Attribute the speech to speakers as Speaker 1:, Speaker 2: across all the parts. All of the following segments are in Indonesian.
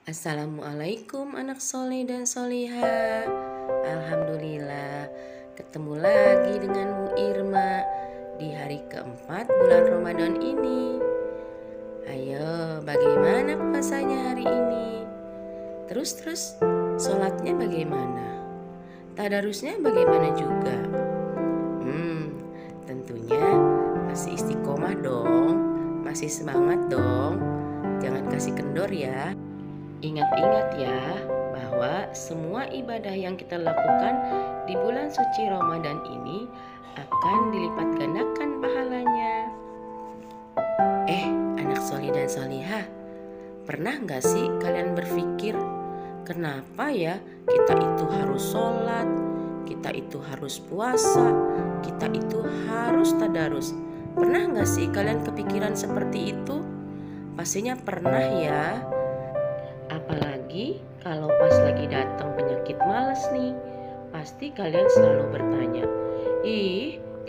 Speaker 1: Assalamualaikum anak soleh dan soleha. Alhamdulillah ketemu lagi dengan Bu Irma di hari keempat bulan Ramadan ini. Ayo, bagaimana puasanya hari ini? Terus sholatnya bagaimana? Tadarusnya bagaimana juga? Tentunya masih istiqomah dong, masih semangat dong. Jangan kasih kendor ya. Ingat-ingat ya bahwa semua ibadah yang kita lakukan di bulan suci Ramadan ini akan dilipat gandakan pahalanya. Anak soleh dan solehah, pernah gak sih kalian berpikir kenapa ya kita itu harus sholat, kita itu harus puasa, kita itu harus tadarus? Pernah gak sih kalian kepikiran seperti itu? Pastinya pernah ya. Apalagi kalau pas lagi datang penyakit malas nih, pasti kalian selalu bertanya,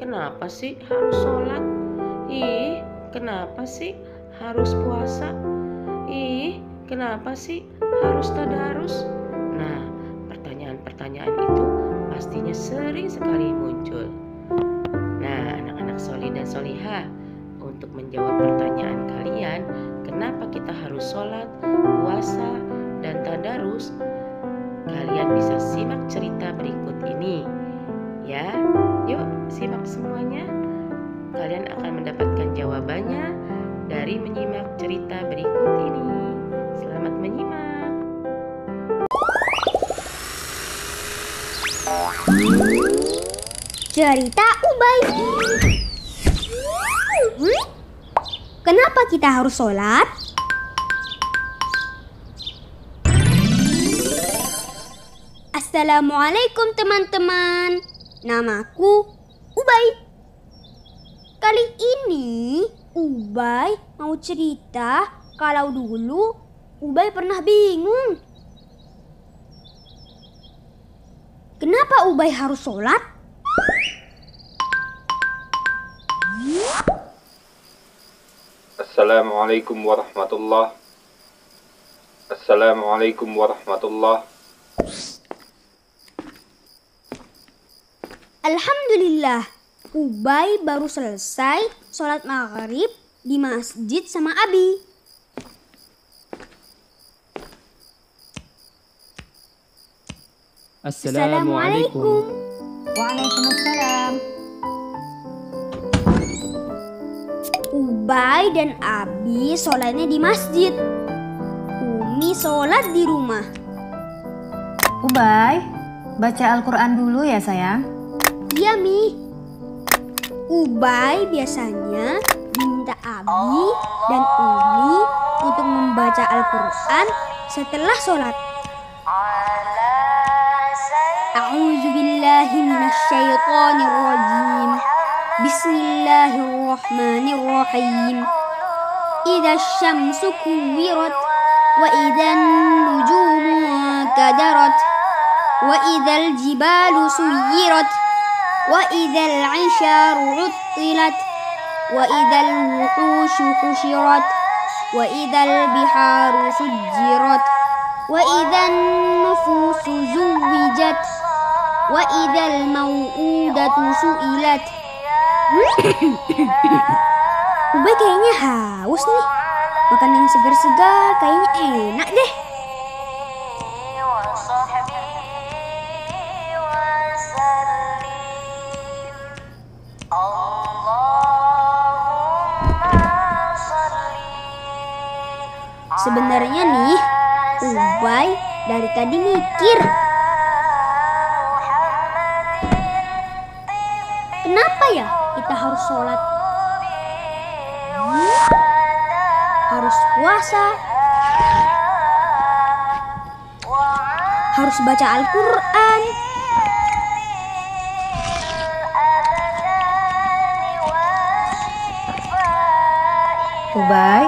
Speaker 1: kenapa sih harus sholat? Kenapa sih harus puasa? Kenapa sih harus tadarus? Nah, pertanyaan-pertanyaan itu pastinya sering sekali muncul. Nah, anak-anak soleh dan solihah, untuk menjawab pertanyaan kalian, kenapa kita harus sholat, puasa, dan tadarus, kalian bisa simak cerita berikut ini. Ya, yuk simak semuanya. Kalian akan mendapatkan jawabannya dari menyimak cerita berikut ini. Selamat menyimak.
Speaker 2: Cerita Ubay. Kenapa kita harus sholat? Assalamualaikum teman-teman. Namaku Ubay. Kali ini Ubay mau cerita kalau dulu Ubay pernah bingung. Kenapa Ubay harus sholat?
Speaker 3: Assalamualaikum warahmatullahi. Assalamualaikum warahmatullahi.
Speaker 2: Alhamdulillah, Ubay baru selesai sholat maghrib di masjid sama Abi. Assalamualaikum.
Speaker 4: Waalaikumsalam.
Speaker 2: Ubay dan Abi sholatnya di masjid. Umi sholat di rumah.
Speaker 4: Ubay, baca Al-Quran dulu ya sayang.
Speaker 2: Iya Mi. Ubay biasanya diminta Abi dan Umi untuk membaca Al-Quran setelah sholat. A'udzubillahi minasyaitonirrajim. Bismillahirrahmanirrahim. Idza syamsu kuwirat wa idzan nujumu kadarat wa idzal jibalu suyirat wa idzal 'isharu 'uttilat wa idzal wuhushu husyirat wa idzal biharu sujjirat wa idzan nufusu zuwijat wa idzal mau'udatu su'ilat. Ubay kayaknya haus nih. Makan yang segar-segar kayaknya enak deh. Sebenarnya nih, Ubay dari tadi mikir, kenapa ya kita harus sholat? Harus puasa, harus baca Al-Quran.
Speaker 4: Ubay,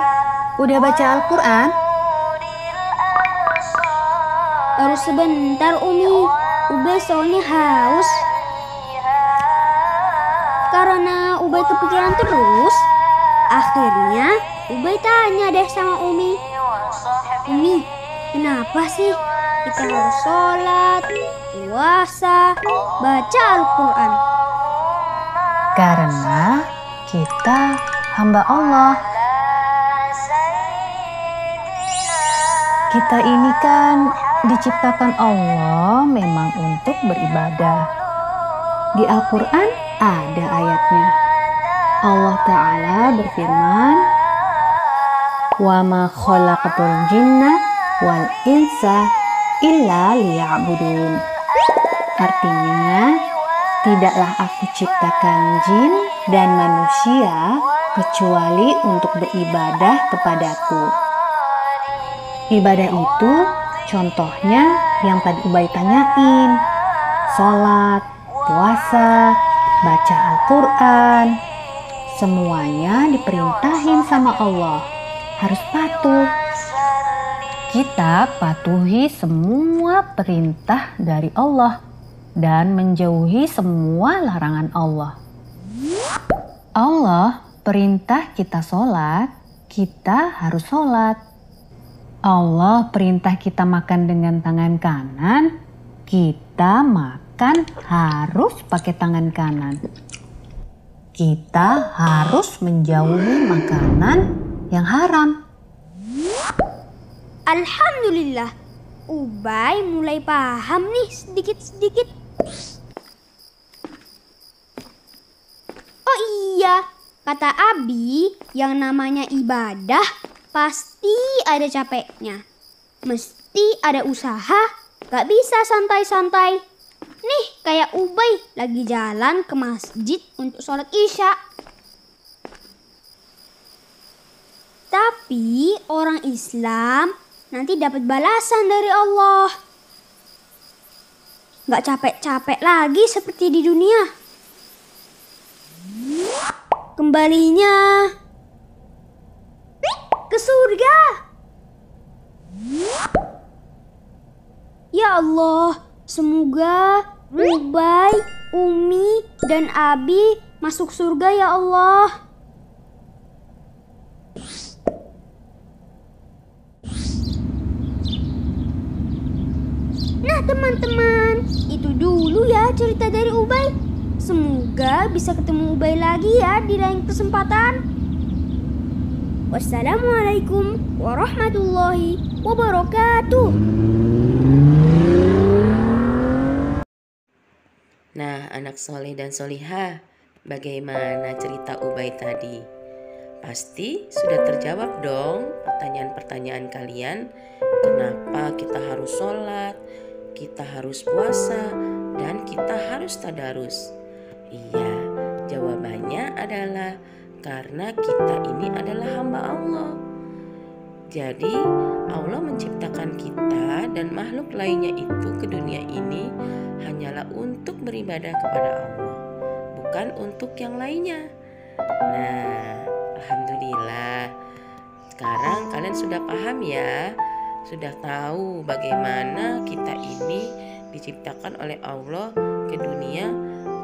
Speaker 4: udah baca Al-Quran?
Speaker 2: Baru sebentar Umi, Ubay soalnya haus. Karena Ubay kepikiran terus, akhirnya Ubay tanya deh sama Umi, kenapa sih kita harus sholat, puasa, baca Al-Quran?
Speaker 4: Karena kita hamba Allah. Kita ini kan diciptakan Allah memang untuk beribadah. Di Al-Quran ada ayatnya. Allah Ta'ala berfirman, "Wa ma khalaqatul jinna wal insa illa liya'budun." Artinya, tidaklah aku ciptakan jin dan manusia kecuali untuk beribadah kepadaku. Ibadah itu contohnya yang tadi Ubay tanyain. Sholat, puasa, baca Al-Quran. Semuanya diperintahin sama Allah. Harus patuh. Kita patuhi semua perintah dari Allah dan menjauhi semua larangan Allah. Allah perintah kita sholat, kita harus sholat. Allah perintah kita makan dengan tangan kanan, kita makan harus pakai tangan kanan. Kita harus menjauhi makanan yang haram.
Speaker 2: Alhamdulillah, Ubay mulai paham nih sedikit-sedikit. Oh iya, kata Abi, yang namanya ibadah pasti ada capeknya. Mesti ada usaha, gak bisa santai-santai. Nih kayak Ubay lagi jalan ke masjid untuk sholat Isya. Tapi orang Islam nanti dapat balasan dari Allah. Gak capek-capek lagi seperti di dunia. Kembalinya ke surga. Ya Allah, semoga Ubay, Umi, dan Abi masuk surga ya Allah. Nah teman-teman, itu dulu ya cerita dari Ubay. Semoga bisa ketemu Ubay lagi ya di lain kesempatan. Wassalamualaikum warahmatullahi wabarakatuh.
Speaker 1: Nah, anak soleh dan solihah, bagaimana cerita Ubay tadi? Pasti sudah terjawab dong pertanyaan-pertanyaan kalian. Kenapa kita harus sholat, kita harus puasa, dan kita harus tadarus? Iya, jawabannya adalah karena kita ini adalah hamba Allah. Jadi Allah menciptakan kita dan makhluk lainnya itu ke dunia ini hanyalah untuk beribadah kepada Allah, bukan untuk yang lainnya. Nah, alhamdulillah. Sekarang kalian sudah paham ya, sudah tahu bagaimana kita ini diciptakan oleh Allah ke dunia.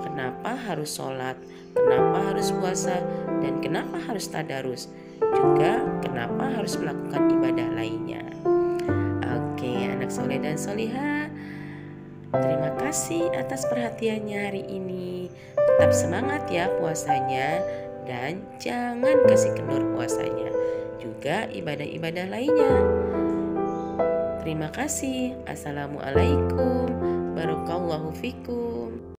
Speaker 1: Kenapa harus sholat, kenapa harus puasa, dan kenapa harus tadarus, juga kenapa harus melakukan ibadah lainnya. Oke, anak soleh dan solihah, terima kasih atas perhatiannya hari ini. Tetap semangat ya puasanya, dan jangan kasih kendor puasanya, juga ibadah-ibadah lainnya. Terima kasih. Assalamualaikum. Barakallahu fikum.